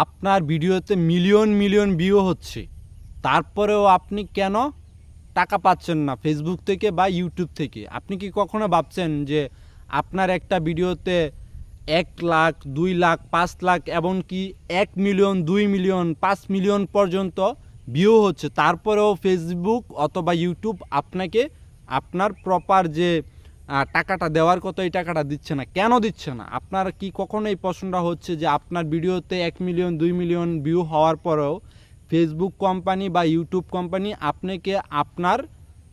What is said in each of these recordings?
আপনার ভিডিওতে million million view হচ্ছে, তারপরেও আপনি কেন টাকা পাচ্ছেন না ফেসবুক থেকে বা ইউটিউব থেকে? আপনি কি কখনো ভাবছেন যে আপনার একটা ভিডিওতে 1 লাখ, 2 লাখ, 5 লাখ, এমনকি 1 মিলিয়ন, 2 মিলিয়ন, 5 মিলিয়ন পর্যন্ত ভিউ হচ্ছে, তারপরেও ফেসবুক অথবা ইউটিউব আপনাকে আপনার প্রপার যে টাকাটা দেওয়ার কথা এই টাকাটা দিচ্ছে না? কেন দিচ্ছে না? আপনার কি কখনো এই প্রশ্নটা হচ্ছে যে আপনার ভিডিওতে 1 মিলিয়ন, 2 মিলিয়ন ভিউ হওয়ার পরেও ফেসবুক কোম্পানি বা ইউটিউব কোম্পানি আপনাকে আপনার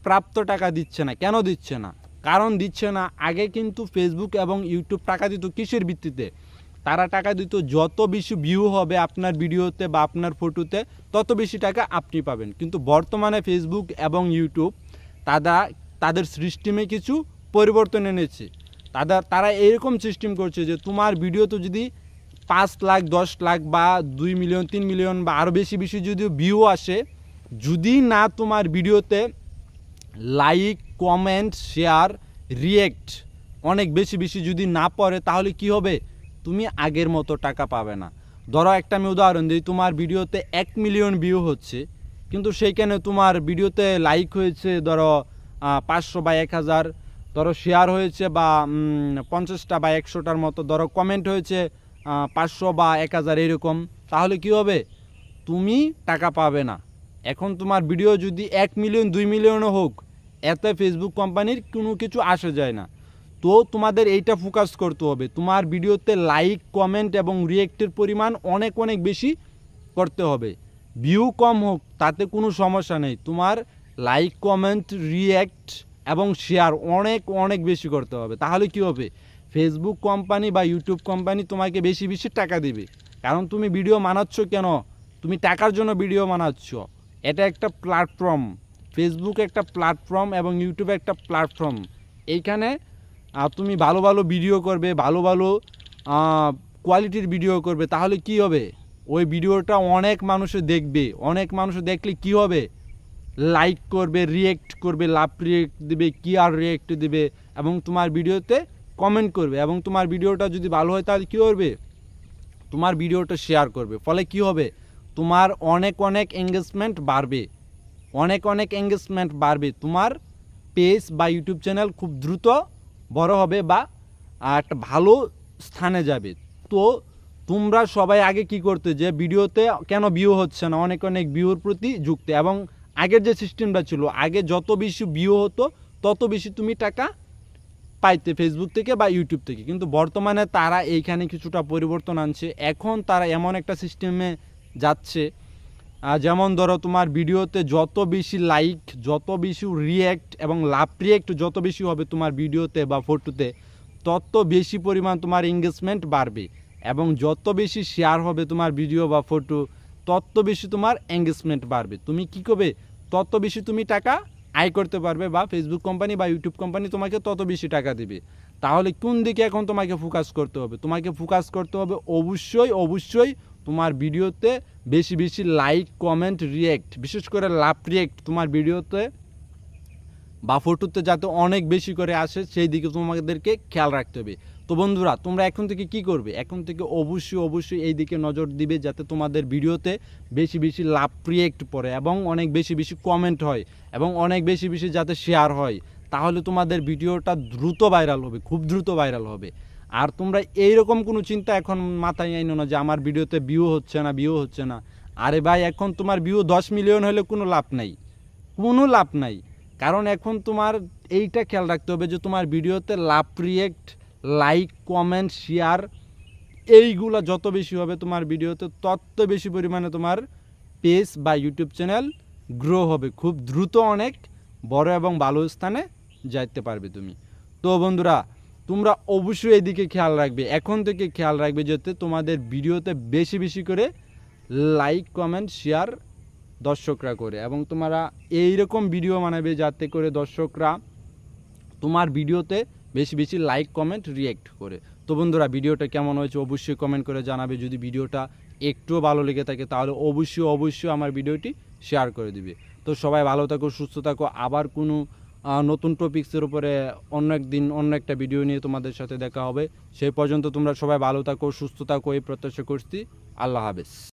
প্রাপ্ত টাকা দিচ্ছে না? কেন দিচ্ছে না? কারণ দিচ্ছে না, আগে কিন্তু ফেসবুক এবং ইউটিউব টাকা দিত কিসের ভিত্তিতে? তারা টাকা দিত যত বেশি ভিউ হবে আপনার ভিডিওতে বা আপনার ফটোতে তত বেশি টাকা আপনি পাবেন। কিন্তু বর্তমানে ফেসবুক এবং ইউটিউব তাদের সিস্টেমে কিছু পরিবর্তন এনেছে। তারা এরকম সিস্টেম করছে যে তোমার ভিডিওতে যদি 5 লাখ, 10 লাখ বা 2 মিলিয়ন, 3 মিলিয়ন বা আরও বেশি বেশি যদি ভিউ আসে, যদি না তোমার ভিডিওতে লাইক, কমেন্ট, শেয়ার, রিয়েক্ট অনেক বেশি বেশি যদি না পড়ে, তাহলে কি হবে? তুমি আগের মতো টাকা পাবে না। ধরো একটা আমি উদাহরণ দিই, তোমার ভিডিওতে 1 মিলিয়ন ভিউ হচ্ছে, কিন্তু সেইখানে তোমার ভিডিওতে লাইক হয়েছে ধরো 500 বা 1000, ধরো শেয়ার হয়েছে বা 50টা বা 100টার মতো, ধরো কমেন্ট হয়েছে 500 বা 1000 এরকম, তাহলে কি হবে? তুমি টাকা পাবে না। এখন তোমার ভিডিও যদি 1 মিলিয়ন, 2 মিলিয়নও হোক, এতে ফেসবুক কোম্পানির কোনো কিছু আসে যায় না। তো তোমাদের এইটা ফোকাস করতে হবে, তোমার ভিডিওতে লাইক, কমেন্ট এবং রিয়েক্টের পরিমাণ অনেক অনেক বেশি করতে হবে। ভিউ কম হোক তাতে কোনো সমস্যা নেই, তোমার লাইক, কমেন্ট, রিয়েক্ট এবং শেয়ার অনেক অনেক বেশি করতে হবে। তাহলে কি হবে? ফেসবুক কোম্পানি বা ইউটিউব কোম্পানি তোমাকে বেশি বেশি টাকা দিবে। কারণ তুমি ভিডিও বানাচ্ছ কেন? তুমি টাকার জন্য ভিডিও বানাচ্ছ। এটা একটা প্ল্যাটফর্ম, ফেসবুক একটা প্ল্যাটফর্ম এবং ইউটিউব একটা প্ল্যাটফর্ম। এইখানে তুমি ভালো ভালো ভিডিও করবে, ভালো ভালো কোয়ালিটির ভিডিও করবে, তাহলে কি হবে? ওই ভিডিওটা অনেক মানুষে দেখবে, অনেক মানুষ দেখলে কি হবে? লাইক করবে, রিয়েক্ট করবে, লাভ রিয়েক্ট দিবে, কি আর রিয়েক্ট দিবে এবং তোমার ভিডিওতে কমেন্ট করবে। এবং তোমার ভিডিওটা যদি ভালো হয় তাহলে কী করবে? তোমার ভিডিওটা শেয়ার করবে। ফলে কি হবে? তোমার অনেক অনেক এঙ্গেজমেন্ট বাড়বে, অনেক অনেক এঙ্গেজমেন্ট বাড়বে। তোমার পেজ বা ইউটিউব চ্যানেল খুব দ্রুত বড় হবে বা একটা ভালো স্থানে যাবে। তো তোমরা সবাই আগে কি করতে, যে ভিডিওতে কেন ভিউ হচ্ছে না, অনেক অনেক ভিউর প্রতি যুক্ত। এবং আগের যে সিস্টেমটা ছিল, আগে যত বেশি ভিউ হতো তত বেশি তুমি টাকা পাইতে ফেসবুক থেকে বা ইউটিউব থেকে। কিন্তু বর্তমানে তারা এইখানে কিছুটা পরিবর্তন আনছে। এখন তারা এমন একটা সিস্টেমে যাচ্ছে, যেমন ধরো তোমার ভিডিওতে যত বেশি লাইক, যত বেশি রিয়েক্ট এবং লাভ রিয়েক্ট যত বেশি হবে তোমার ভিডিওতে বা ফটোতে, তত বেশি পরিমাণ তোমার এঙ্গেজমেন্ট বাড়বে। এবং যত বেশি শেয়ার হবে তোমার ভিডিও বা ফটো, তত বেশি তোমার এঙ্গেজমেন্ট বাড়বে। তুমি কী করবে? তত বেশি তুমি টাকা আয় করতে পারবে বা ফেসবুক কোম্পানি বা ইউটিউব কোম্পানি তোমাকে তত বেশি টাকা দেবে। তাহলে কোন দিকে এখন তোমাকে ফোকাস করতে হবে? তোমাকে ফোকাস করতে হবে অবশ্যই অবশ্যই তোমার ভিডিওতে বেশি বেশি লাইক, কমেন্ট, রিয়েক্ট, বিশেষ করে লাভ রিয়েক্ট তোমার ভিডিওতে বা ফটোতে যাতে অনেক বেশি করে আসে, সেই দিকে তোমাদেরকে খেয়াল রাখতে হবে। তো বন্ধুরা, তোমরা এখন থেকে কি করবে? এখন থেকে অবশ্যই অবশ্যই এই দিকে নজর দিবে, যাতে তোমাদের ভিডিওতে বেশি বেশি লাভ রিয়েক্ট পড়ে এবং অনেক বেশি বেশি কমেন্ট হয় এবং অনেক বেশি বেশি যাতে শেয়ার হয়। তাহলে তোমাদের ভিডিওটা দ্রুত ভাইরাল হবে, খুব দ্রুত ভাইরাল হবে। আর তোমরা এইরকম কোনো চিন্তা এখন মাথায় আইনো না যে আমার ভিডিওতে ভিউ হচ্ছে না, ভিউ হচ্ছে না। আরে ভাই, এখন তোমার ভিউ 10 মিলিয়ন হলে কোনো লাভ নাই, কোনো লাভ নাই। কারণ এখন তোমার এইটা খেয়াল রাখতে হবে যে তোমার ভিডিওতে love react, like, comment, share এইগুলো যত বেশি হবে তোমার ভিডিওতে, তত বেশি পরিমাণে তোমার পেজ বা ইউটিউব চ্যানেল গ্রো হবে, খুব দ্রুত অনেক বড় এবং ভালো স্থানে যাইতে পারবে তুমি। তো বন্ধুরা, তোমরা অবশ্যই এদিকে খেয়াল রাখবে, এখন থেকে খেয়াল রাখবে যাতে তোমাদের ভিডিওতে বেশি বেশি করে লাইক, কমেন্ট, শেয়ার দর্শকরা করে, এবং তোমরা এইরকম ভিডিও বানাবে যাতে করে দর্শকরা তোমার ভিডিওতে বেশি বেশি লাইক, কমেন্ট, রিয়েক্ট করে। তো বন্ধুরা, ভিডিওটা কেমন হয়েছে অবশ্যই কমেন্ট করে জানাবে। যদি ভিডিওটা একটুও ভালো লেগে থাকে তাহলে অবশ্যই অবশ্যই আমার ভিডিওটি শেয়ার করে দিবে। তো সবাই ভালো থাকো, সুস্থ থাকো। আবার কোনো নতুন টপিক্সের উপরে অন্য একদিন অন্য একটা ভিডিও নিয়ে তোমাদের সাথে দেখা হবে। সেই পর্যন্ত তোমরা সবাই ভালো থাকো, সুস্থ থাকো, এই প্রত্যাশা করছি। আল্লাহ হাফেজ।